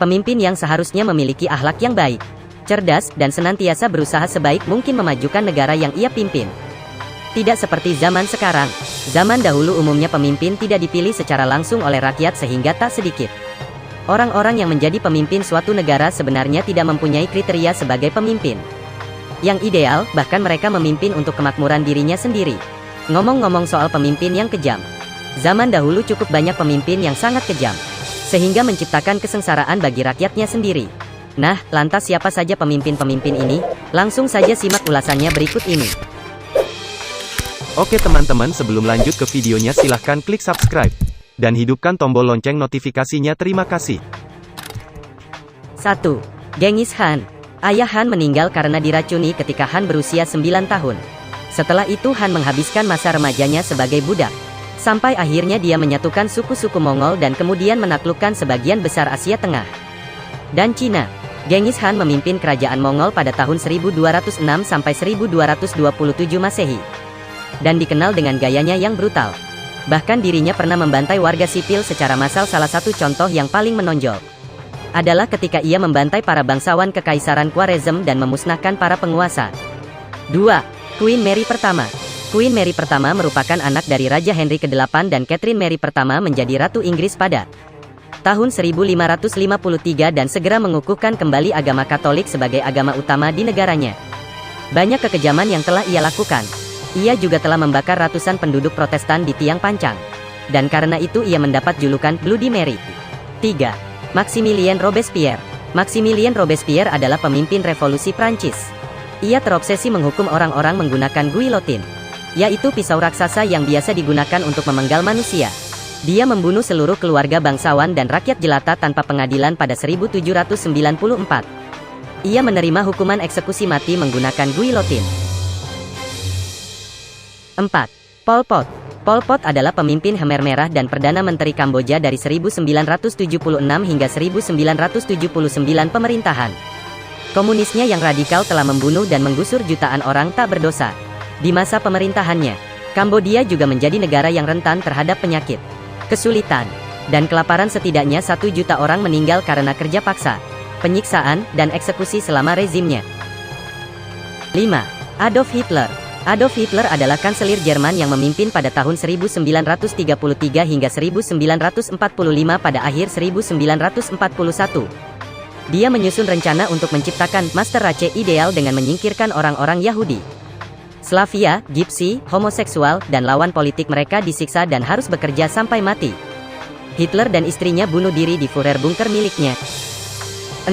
Pemimpin yang seharusnya memiliki akhlak yang baik, cerdas, dan senantiasa berusaha sebaik mungkin memajukan negara yang ia pimpin. Tidak seperti zaman sekarang. Zaman dahulu umumnya pemimpin tidak dipilih secara langsung oleh rakyat sehingga tak sedikit orang-orang yang menjadi pemimpin suatu negara sebenarnya tidak mempunyai kriteria sebagai pemimpin yang ideal, bahkan mereka memimpin untuk kemakmuran dirinya sendiri. Ngomong-ngomong soal pemimpin yang kejam, zaman dahulu cukup banyak pemimpin yang sangat kejam, sehingga menciptakan kesengsaraan bagi rakyatnya sendiri. Nah, lantas siapa saja pemimpin-pemimpin ini? Langsung saja simak ulasannya berikut ini. Oke teman-teman, sebelum lanjut ke videonya silahkan klik subscribe dan hidupkan tombol lonceng notifikasinya. Terima kasih. 1. Genghis Khan. Ayah Han meninggal karena diracuni ketika Han berusia 9 tahun. Setelah itu Han menghabiskan masa remajanya sebagai budak, sampai akhirnya dia menyatukan suku-suku Mongol dan kemudian menaklukkan sebagian besar Asia Tengah dan Cina. Genghis Khan memimpin kerajaan Mongol pada tahun 1206 sampai 1227 Masehi. Dan dikenal dengan gayanya yang brutal. Bahkan dirinya pernah membantai warga sipil secara massal. Salah satu contoh yang paling menonjol adalah ketika ia membantai para bangsawan kekaisaran Khwarezm dan memusnahkan para penguasa. 2. Queen Mary pertama. Queen Mary pertama merupakan anak dari Raja Henry ke-8 dan Catherine Mary pertama menjadi Ratu Inggris pada tahun 1553 dan segera mengukuhkan kembali agama Katolik sebagai agama utama di negaranya. Banyak kekejaman yang telah ia lakukan. Ia juga telah membakar ratusan penduduk Protestan di tiang pancang. Dan karena itu ia mendapat julukan Bloody Mary. 3. Maximilien Robespierre. Maximilien Robespierre adalah pemimpin revolusi Prancis. Ia terobsesi menghukum orang-orang menggunakan guillotine, yaitu pisau raksasa yang biasa digunakan untuk memenggal manusia. Dia membunuh seluruh keluarga bangsawan dan rakyat jelata tanpa pengadilan pada 1794. Ia menerima hukuman eksekusi mati menggunakan guillotine. 4. Pol Pot. Pol Pot adalah pemimpin Khmer Merah dan Perdana Menteri Kamboja dari 1976 hingga 1979 pemerintahan. Komunisnya yang radikal telah membunuh dan menggusur jutaan orang tak berdosa. Di masa pemerintahannya, Kambodia juga menjadi negara yang rentan terhadap penyakit, kesulitan, dan kelaparan. Setidaknya 1 juta orang meninggal karena kerja paksa, penyiksaan, dan eksekusi selama rezimnya. 5. Adolf Hitler. Adolf Hitler adalah kanselir Jerman yang memimpin pada tahun 1933 hingga 1945. Pada akhir 1941, dia menyusun rencana untuk menciptakan Master Race ideal dengan menyingkirkan orang-orang Yahudi, Slavia, Gypsy, homoseksual, dan lawan politik mereka disiksa dan harus bekerja sampai mati. Hitler dan istrinya bunuh diri di Führer bunker miliknya. 6.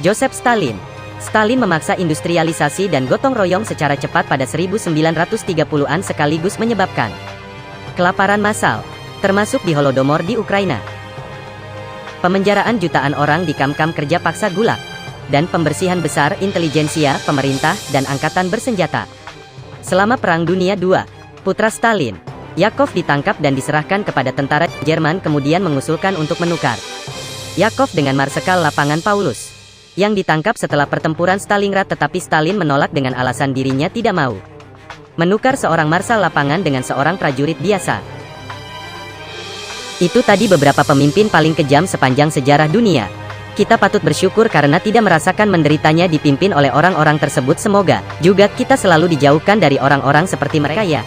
Joseph Stalin. Stalin memaksa industrialisasi dan gotong royong secara cepat pada 1930-an sekaligus menyebabkan kelaparan massal, termasuk di Holodomor di Ukraina, pemenjaraan jutaan orang di kamp-kamp kerja paksa Gulag, dan pembersihan besar intelijensia, pemerintah, dan angkatan bersenjata. Selama Perang Dunia II, putra Stalin, Yakov ditangkap dan diserahkan kepada tentara Jerman, kemudian mengusulkan untuk menukar Yakov dengan Marsekal Lapangan Paulus, yang ditangkap setelah pertempuran Stalingrad, tetapi Stalin menolak dengan alasan dirinya tidak mau menukar seorang marsal lapangan dengan seorang prajurit biasa. Itu tadi beberapa pemimpin paling kejam sepanjang sejarah dunia. Kita patut bersyukur karena tidak merasakan menderitanya dipimpin oleh orang-orang tersebut. Semoga juga kita selalu dijauhkan dari orang-orang seperti mereka ya.